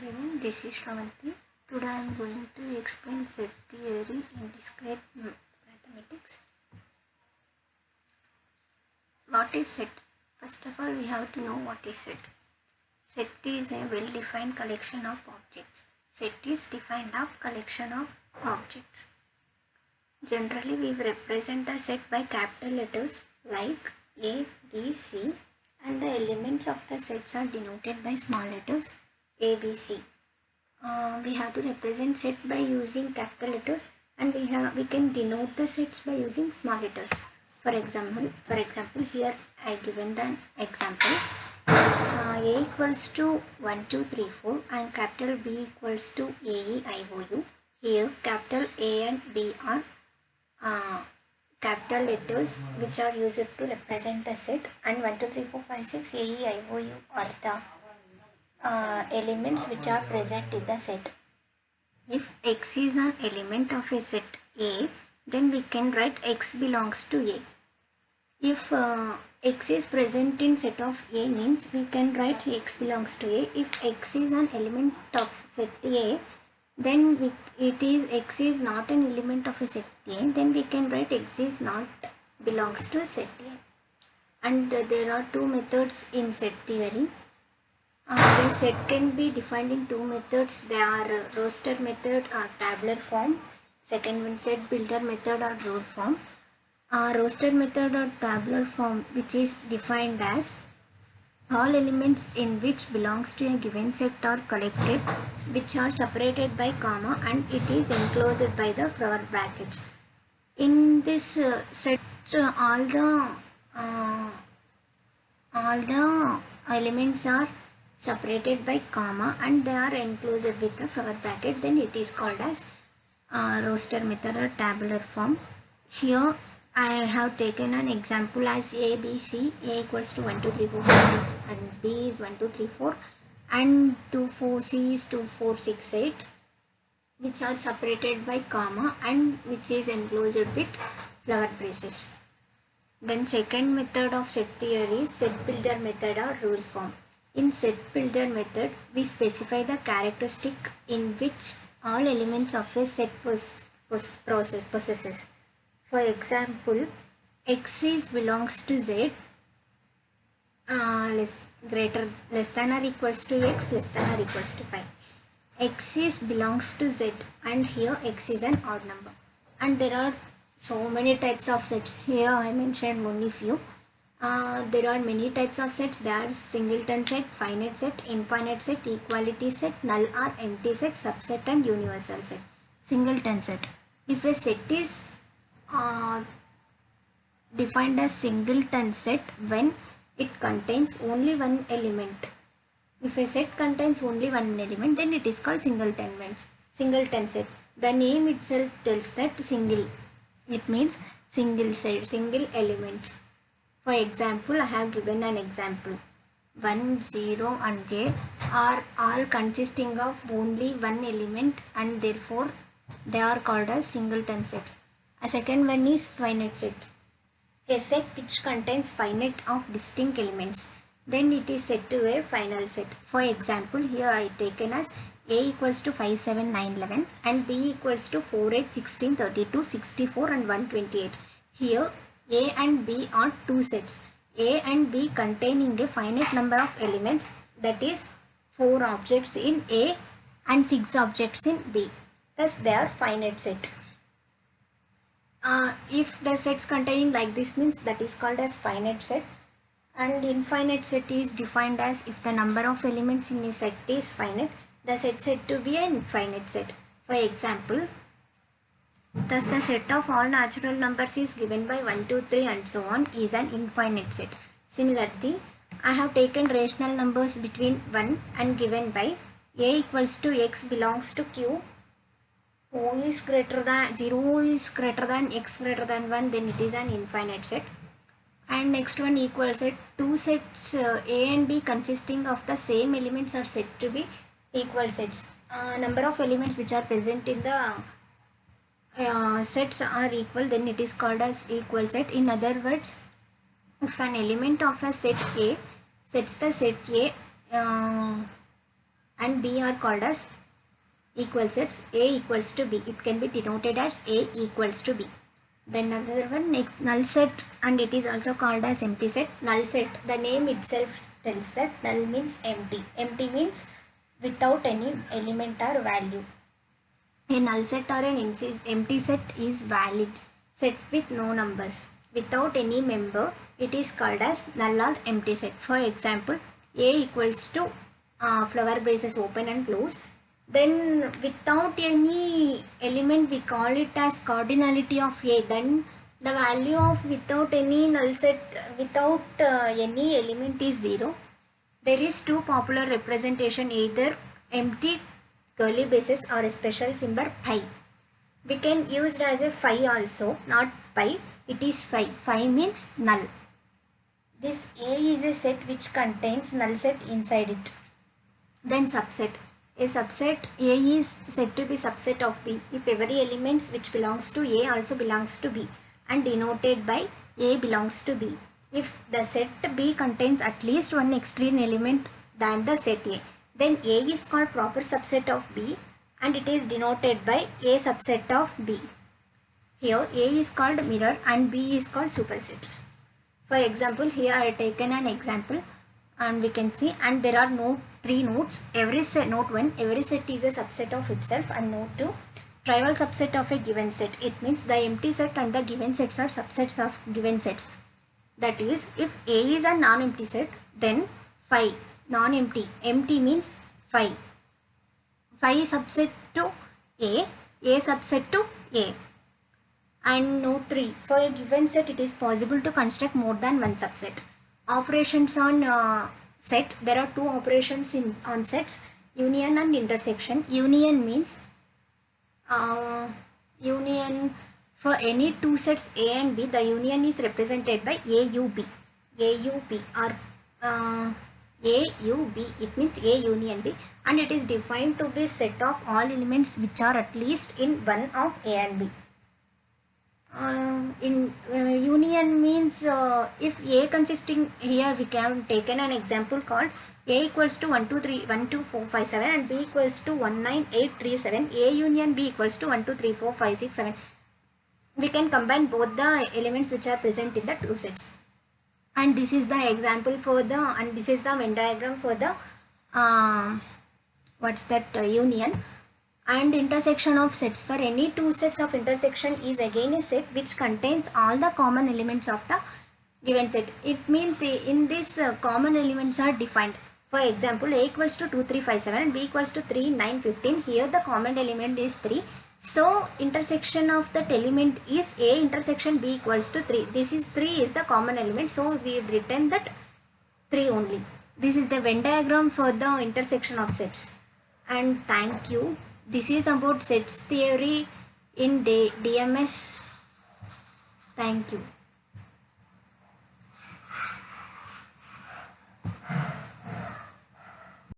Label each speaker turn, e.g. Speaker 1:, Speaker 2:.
Speaker 1: everyone, this is Shravanti. Today I am going to explain set theory in discrete mathematics. What is set? First of all, we have to know what is set. Set is a well-defined collection of objects. Set is defined as collection of objects. Generally, we represent the set by capital letters like A, B, C, and the elements of the sets are denoted by small letters A, B, C. We have to represent set by using capital letters, and we can denote the sets by using small letters. For example, here I given the example. A equals to 1, 2, 3, 4 and capital B equals to A, E, I, O, U. Here capital A and B are capital letters which are used to represent the set, and 1, 2, 3, 4, 5, 6 A, E, I, O, U are the elements which are present in the set. If X is an element of a set A, then we can write X belongs to A. If X is present in set of A, means we can write X belongs to A. If X is an element of set A, then X is not an element of a set A, then we can write X is not belongs to a set A. And there are two methods in set theory. The set can be defined in two methods. They are roster method or tabular form. Second one, set builder method or rule form. Roster method or tabular form, which is defined as all elements in which belongs to a given set are collected, which are separated by comma, and it is enclosed by the flower bracket. In this set, all the elements are separated by comma and they are enclosed with the flower bracket. Then it is called as roster method or tabular form. Here I have taken an example as A, B, C. A equals to 1, 2, 3, 4, 5, 6 and B is 1, 2, 3, 4 and 2, 4, C is 2, 4, 6, 8, which are separated by comma and which is enclosed with flower braces. Then second method of set theory is set builder method or rule form. In set builder method, we specify the characteristic in which all elements of a set possesses. For example, X is belongs to Z less than or equals to X less than or equals to 5. X is belongs to Z, and here X is an odd number. And there are so many types of sets. Here I mentioned only few. There are many types of sets. There are singleton set, finite set, infinite set, equality set, null or empty set, subset and universal set. Singleton set. If a set is defined as singleton set when it contains only one element. If a set contains only one element, then it is called singleton set. The name itself tells that single. It means single set, single element. For example, I have given an example. 1, 0 and J are all consisting of only one element, and therefore they are called as singleton sets. A second one is finite set. A set which contains finite of distinct elements, then it is said to a final set. For example, here I taken as A equals to 5, 7, 9, 11 and B equals to 4, 8, 16, 32, 64 and 128. Here A and B are two sets. A and B containing a finite number of elements, that is 4 objects in A and 6 objects in B. Thus they are finite set. If the sets containing like this, means that is called as finite set. And infinite set is defined as if the number of elements in a set is finite, the set said to be an infinite set. For example, thus the set of all natural numbers is given by 1, 2, 3 and so on is an infinite set. Similarly, I have taken rational numbers between 1 and given by A equals to X belongs to Q. O is greater than 0 is greater than X greater than 1, then it is an infinite set. And next one, equal set. Two sets A and B consisting of the same elements are said to be equal sets. Number of elements which are present in the sets are equal, then it is called as equal set. In other words, if an element of a set A sets the set A and B are called as equal sets. A equals to B. It can be denoted as A equals to B. Then another one, next, null set, and it is also called as empty set. Null set, the name itself tells that null means empty. Empty means without any element or value. A null set or an empty set is valid set with no numbers. Without any member, it is called as null or empty set. For example, A equals to flower braces open and close. Then without any element we call it as cardinality of A. Then the value of without any null set, without any element is 0. There is two popular representation, either empty curly braces or a special symbol phi. We can use it as a phi also, not pi. It is phi. Phi means null. This A is a set which contains null set inside it. Then subset. A subset A is said to be subset of B if every element which belongs to A also belongs to B and denoted by A belongs to B. If the set B contains at least one extreme element than the set A, then A is called proper subset of B and it is denoted by A subset of B. Here A is called mirror and B is called superset. For example, here I have taken an example and we can see, and there are three nodes. Every set, node 1, every set is a subset of itself, and node 2, trivial subset of a given set. It means the empty set and the given sets are subsets of given sets. That is, if A is a non-empty set, then phi, non-empty, empty means phi. Phi subset to A subset to A. And node 3, for a given set it is possible to construct more than one subset. Operations on set, there are two operations on sets, union and intersection. Union means union for any two sets A and B, the union is represented by AUB. AUB or AUB, it means A union B, and it is defined to be set of all elements which are at least in one of A and B. Union means if A consisting, here we can taken an example called A equals to 1 2 3 1 2 4 5 7 and B equals to 1 9 8 3 7. A union B equals to 1 2 3 4 5 6 7. We can combine both the elements which are present in the two sets. And this is the example for the, and this is the Venn diagram for the union. And intersection of sets, for any two sets of intersection is again a set which contains all the common elements of the given set. It means in this common elements are defined. For example, A equals to 2 3 5 7 and B equals to 3 9 15. Here the common element is 3. So intersection of that element is A intersection B equals to 3. This is 3 is the common element. So we have written that 3 only. This is the Venn diagram for the intersection of sets. And thank you. This is about sets theory in DMS. Thank you.